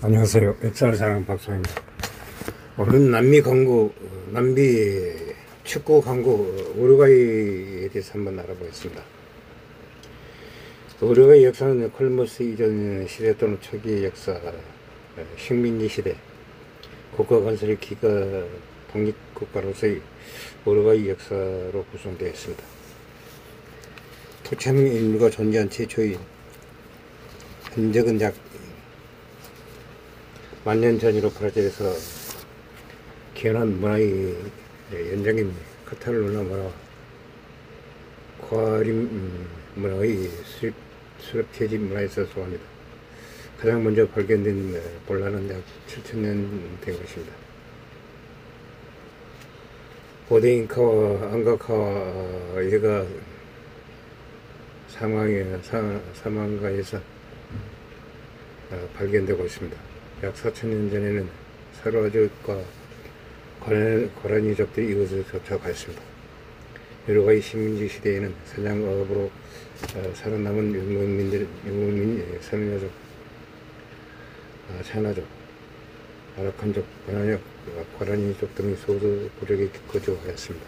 안녕하세요. 역사를 사랑하는 박수입니다. 오늘은 남비 축구 강국 우루과이에 대해서 한번 알아보겠습니다. 우루과이 역사는 콜럼버스 이전 시대 또는 초기 역사, 식민지 시대, 국가 건설의 기가 독립국가로서의 우루과이 역사로 구성되어 있습니다. 토착민 인류가 존재한 최초의 흔적은 약 만년 전으로 브라질에서 기원한 문화의 연장인 카탈루냐 문화와 과림 문화의 수렵 채집 문화에서 소화합니다. 가장 먼저 발견된 본란은 약 7,000년 된 것입니다. 고대 잉카와 앙가카와 얘가 사망가에서 발견되고 있습니다. 약 4,000년 전에는 사루아족과 고라니족들이 이곳을 도착하였습니다. 우루과이 식민지 시대에는 사냥업으로 살아남은 유목민 사누냐족, 차나족, 아라칸족, 고라니족 등의 소수 부족이 거주하였습니다.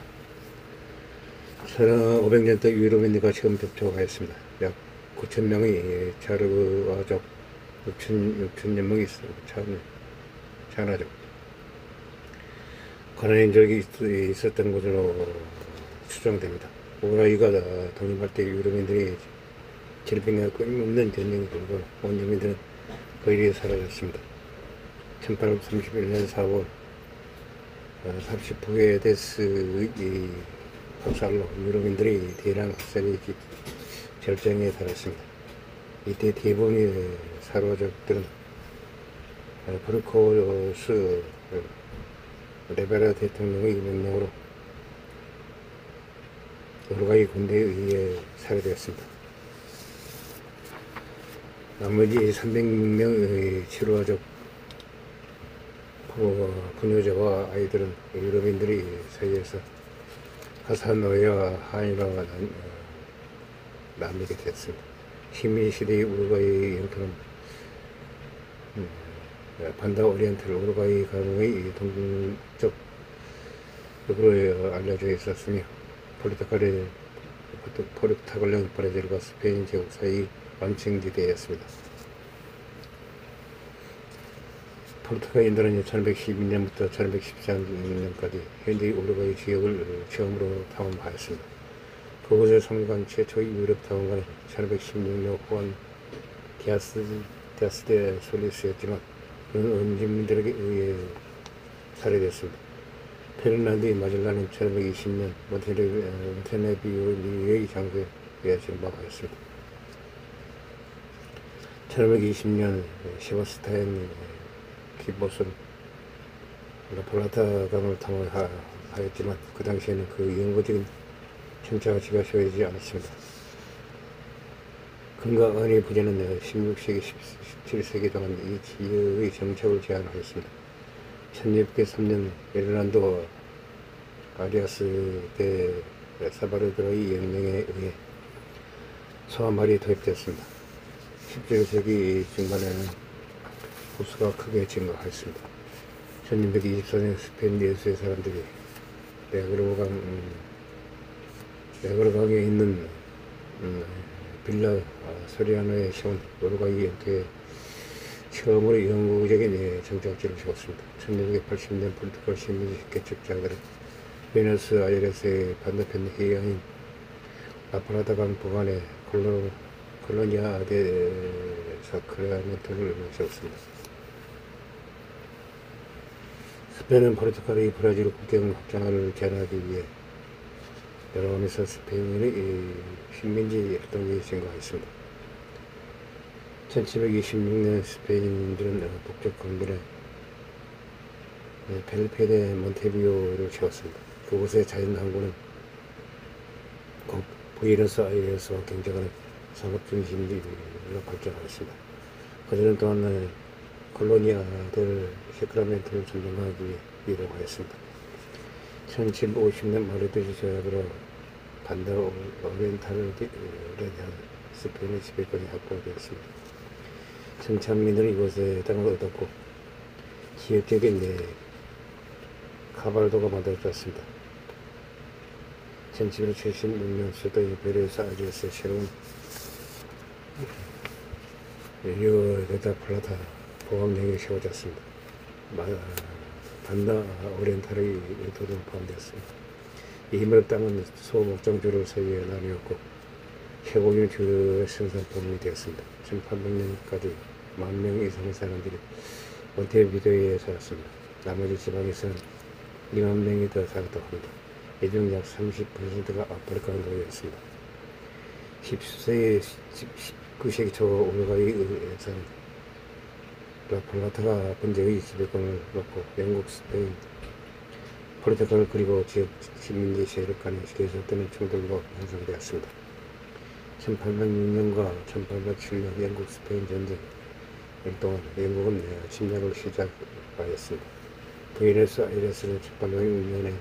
500년 때 유럽인들과 처음 접촉하였습니다. 약 9,000명의 자르와족, 6,000여 명이 차나족, 고라니족이 있었던 것으로 추정됩니다. 우루과이가 독립할 때 유럽인들이 질병과 끊임없는 전쟁이 돌고 원주민들은 거의 사라졌습니다. 1831년 4월 30부에데스의 학살로 유럽인들이 대량 학살이 절정에 달했습니다. 이때 대부분의 사루아족들은 브루코스 레베라 대통령의 명령으로 우루과이 군대에 의해 살해되었습니다. 나머지 300명의 치루아족 부녀자와 아이들은 유럽인들이 사이에서 하사노이와 하이나와 나뉘게 되었습니다. 식민시대의 우루과이 영토는 반다 오리엔탈 우루과이 가문의 동쪽으로 알려져 있었으며 포르투갈령 브라질과 스페인 제국 사이 완충지대였습니다. 포르투갈인들은 1512년부터 1514년까지 현재의 우루과이 지역을 처음으로 탐험하였습니다. 그곳에 성립한 최초의 유럽 탐험가는 1516년 후안 디아스 데 솔리스였지만 그는 원주민들에게 의해 살해됐습니다. 페르난드 마젤란은 1520년 몬테네비오리의 장소에 제방하였습니다. 1520년 세바스타인 기보스는 라플라타 강을 탐험하였지만 그 당시에는 그 영구적인 정착지가 세워지지 않았습니다. 금과 은의 부재는 16세기, 17세기 동안 이 지역의 정착을 제한하였습니다. 1603년 네덜란드 아리아스 대 사바르드의 영령에 의해 소화말이 도입되었습니다. 17세기 중반에는 호수가 크게 증가하였습니다. 1624년 스페인 예수의 사람들이 네그로강에 있는 빌라 소리아노에 세운 우루과이 영토에 처음으로 영구적인 정착지를 세웠습니다. 1680년 포르투갈 식민지 개척자들은 베너스 아이레스의 반대편 해안인 라플라타강 북안에 콜로니아 데 사크라멘토를 세웠습니다. 스페인은 포르투갈의 브라질 국경 확장을 제한하기 위해 여러 원에서 스페인의 식민지 활동이 증가했습니다. 1726년 스페인인들은 북쪽 강변에 펠페데 몬테비오를 세웠습니다. 그곳의 자연항구는 부에노스아이레스와 경쟁하는 상업중심지로 발전하였습니다. 그들은 또한 콜로니아들 사크라멘토를 점령하기 위해 이동하였습니다. 1750년 마르티즈 조약으로 반다 오리엔탈에 대한 스페인의 지배권이 확보되었습니다. 정착민을 이곳에 땅을 얻었고 지역적인 카발도가 만들어졌습니다. 1776년 수도의 베르사유에서 새로운 리오데다 플라타 보암령이 세워졌습니다. 반다 오리엔탈의 일도도 포함되었습니다. 이 무렵 땅은 소목장주를 소유해 나누었고 해공유 주요 생산품이 되었습니다. 1800년까지 10,000명 이상의 사람들이 몬테비데오에 살았습니다. 나머지 지방에서는 20,000명이 더 살았다고 합니다. 이 중 약 30%가 아프리카 노예였습니다. 19세기 초 우루과이에서는 라플라타가 번제의 지배권을 놓고 영국, 스페인, 포르투갈 그리고 지역 식민지 세력 간의 계속되는 충돌로 형성되었습니다. 1806년과 1807년 영국 스페인 전쟁 동안 영국은 침략을 시작하였습니다. 부에노스아이레스는 1806년에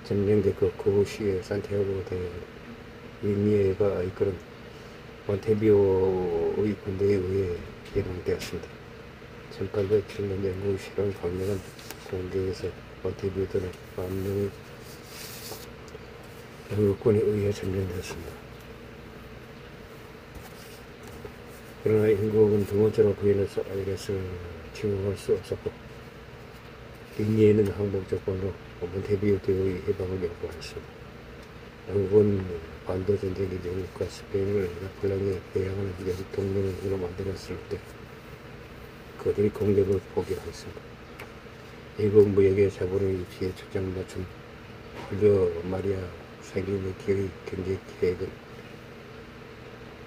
점령됐고 그 시에 산티아고 대 위미에가 이끄는 몬테비오의 군대에 의해 개방되었습니다. 1807년 영국의 새로운 강력한 공격에서 몬테비오는 10,000명이 영국군에 의해 점령되었습니다. 그러나 영국은 두 번째로 부에노스아이레스를 침공할 수 없었고 위미에는 항복 조건으로 몬테비오의 해방을 요구하였습니다. 영국은 반도 전쟁이 영국과 스페인을 나폴레옹에 대항하는 영국 동맹으로 만들었을 때 그들이 공격을 포기하였습니다. 영국 무역의 자본을 위치에 초점을 맞춘 훌리오 마리아 상기네티의 경제 계획은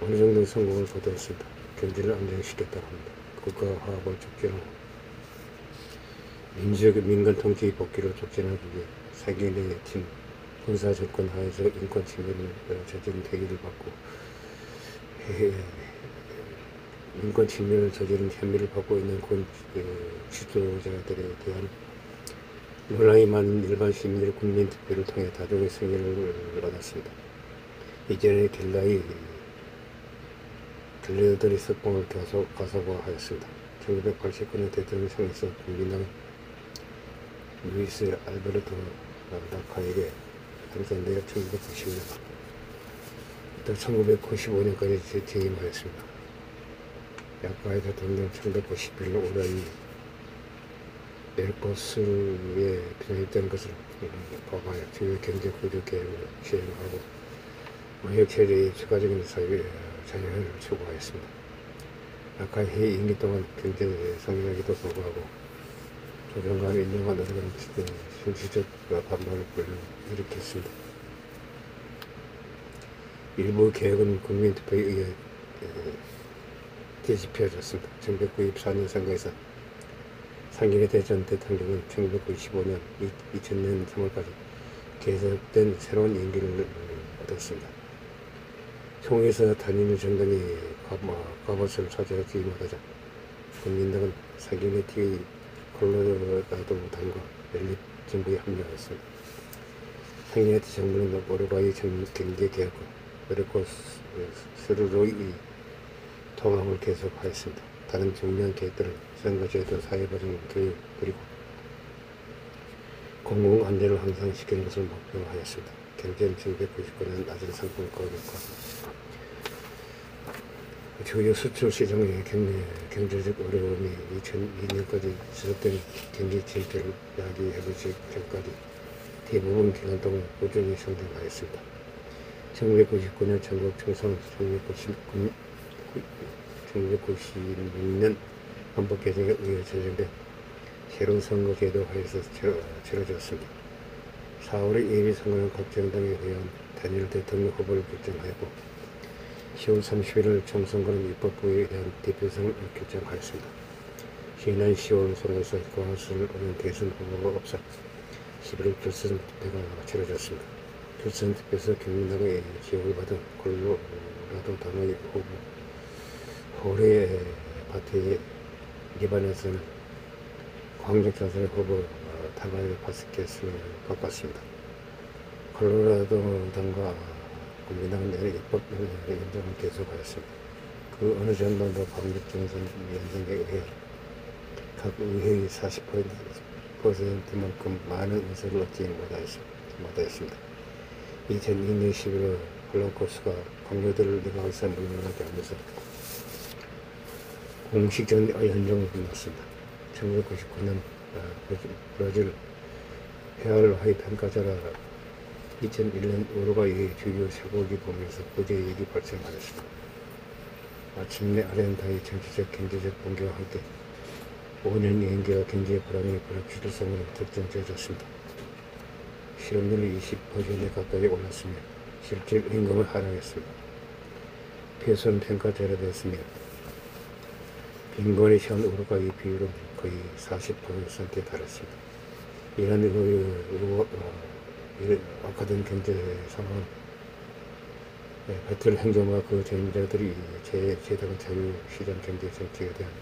어느 정도 성공을 거두었습니다. 경제를 안정시켰다고 합니다. 국가 화합을 촉진하고 민간 통치 복귀를 촉진하기 위해 상기네틴 군사 정권 하에서 인권 침해를 저지른 대기를 받고 인권 침해를 저지른 혐의를 받고 있는 지도자들에 대한 논란이 많은 일반 시민들의 국민 투표를 통해 다중의 승리를 얻었습니다. 이전에 갤러들의 석봉을 계속 가속화하였습니다. 1989년 대통령 선거에서 국민당은 루이스 알베르토 라카에게 당선되어 1990년 또 1995년까지 재임하였습니다. 라카의 대통령 1991년 오라이 메르코스루에 편입된 것을 포함하여 주요 경제 구조 계획을 시행하고 무역 체제의 추가적인 자유를 추구하였습니다. 라카의 해임 임기 동안 경제 성장에도 불구하고 조정과 인정한 어려운 실질적 반발을 불러일으켰습니다. 일부 개혁은 국민투표에 의해 뒤집혀졌습니다. 1994년 선거에서 상기네티 전 대통령은 1995년 2000년 3월까지 계속된 새로운 임기를 얻었습니다. 총회에서 단일 정당이 갑옷을 차지하지 못하자 국민당은 상기네티의 콜로라도 당과 연립 정부에 합류하였습니다. 상기네티 정부는 우루과이 경제개혁과 메르코스루의 통합을 계속하였습니다. 다른 중요한 계획들은 선거제도, 사회보장, 교육, 그리고 공공안전을 향상시키는 것을 목표로 하였습니다. 경제는 1999년 낮은 상품 가격과 주요 수출 시장의 경제적 어려움이 2002년까지 지속된 경기 침체를 야기해보기 전까지 대부분 기간 동안 꾸준히 성장하였습니다. 1999년 전국 총선, 1996년 헌법 개정에 의해 제정된 새로운 선거 제도 하에서 치러졌습니다. 4월의 예비선거는 각 정당에 의한 단일 대통령 후보를 결정하였고 10월 31일 총선거는 입법부에 대한 대표성을 결정하였습니다. 지난 10월 선거에서 과반수를 얻은 대선 후보가 없어 11월 결선 투표가 치러졌습니다. 결선 투표에서 국민당의 지역을 받은 콜로라도 당의 후보 호레 파티에 기반해서는 광역자살 후보 타바이 바스켓을 바꿨습니다. 콜로라도 당과 국민당은 내년 입법 연정을 계속하였습니다. 그 그 어느 정도 방북정선 연정에 의해 각 의회의 40%만큼 많은 의석을 얻지 못하였습니다. 2002년 11월 홀로코스트가 강요들을 내각에서 물러나게 하면서 공식적인 연정을 끝났습니다. 1999년 브라질 헤알하이 평가자라 2001년 우루과이 주요 쇠고기 범위에서 부재이익이 발생하였습니다. 마침내 아르헨타인의 정치적 경제적 붕괴와 함께 5년 연기와 경제 불황의 불확실성으로 특정되어졌습니다. 실업률이 20%에 가까이 올랐으며 실질 임금은 하락했습니다. 폐선 평가제로 됐으며 빈곤의 현 우루과이 비율은 거의 40%에 달했습니다. 이런 악화된 경제 상황은 배틀 행정과 그 책임자들이 제도권 자유시장 경제 정책에 대한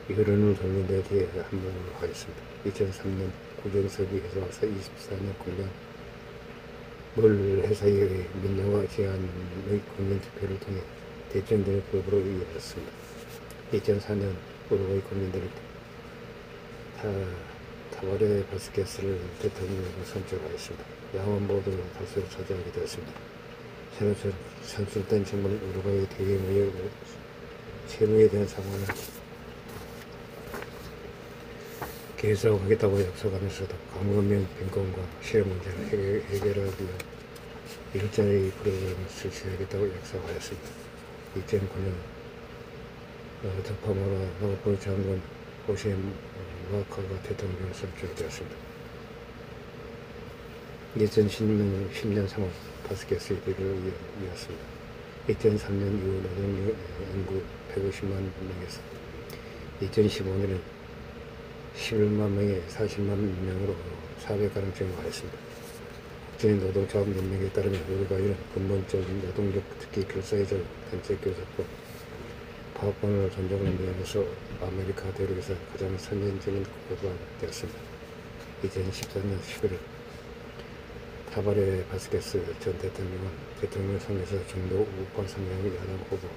여론을 돌린 데 대해 항목을 하였습니다. 2003년 국영석이 회사와서 24년 공장 물 회사의 민영화 제한의 국민투표를 통해 대전되는 법으로 이어졌습니다. 2004년 우루과이 국민들은 타바레 바스케스를 대통령으로 선출하였습니다. 야만 모두 다수를 차지하게 되었습니다. 새로 선출된 정부는 우루과이 대외무역 채무에 대한 상황을 개선하겠다고 약속하면서도 강원면 빈곤과 실업 문제를 해결하기 위한 일자리 프로그램을 실시하겠다고 약속하였습니다. 2009년 덕파모라 농업부 장관 호세 무아카가 대통령으로 선출되었습니다. 2010년 3월 바스케스의 데뷔를 이었습니다. 2003년 이후 노동 인구 150만 명에서 2015년에 11만 명에 40만 명으로 400가량 증가하였습니다. 국제노동조합연맹에 따르면 우루과이는 근본적인 노동력, 특히 교사회적 단체교섭법, 파업권을 존중하는 면에서 아메리카 대륙에서 가장 선진적인 국가가 되었습니다. 2014년 11월 타바레 바스케스 전 대통령은 대통령 선거에서 중도 우파 성향의 야당 후보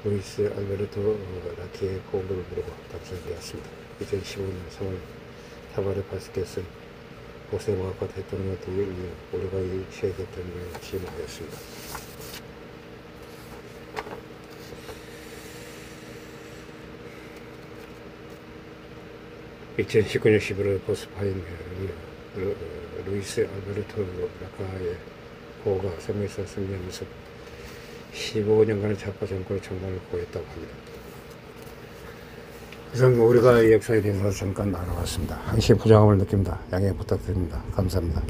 루이스 알베르토 라키의 포부를 부르고 당선되었습니다. 2015년 3월 타바레 바스케스는 호세 무아카 대통령 뒤에 이어 우루과이 새 대통령을 취임하였습니다. (2019년 11월) 보스파인 루이스 알베르토 라카의 호가 선거에서 승리하면서 15년간의 좌파 정권의 정관을 보였다고 합니다. 이상 우리가 이 역사에 대해서 잠깐 알아봤습니다. 항시 부정함을 느낍니다. 양해 부탁드립니다. 감사합니다.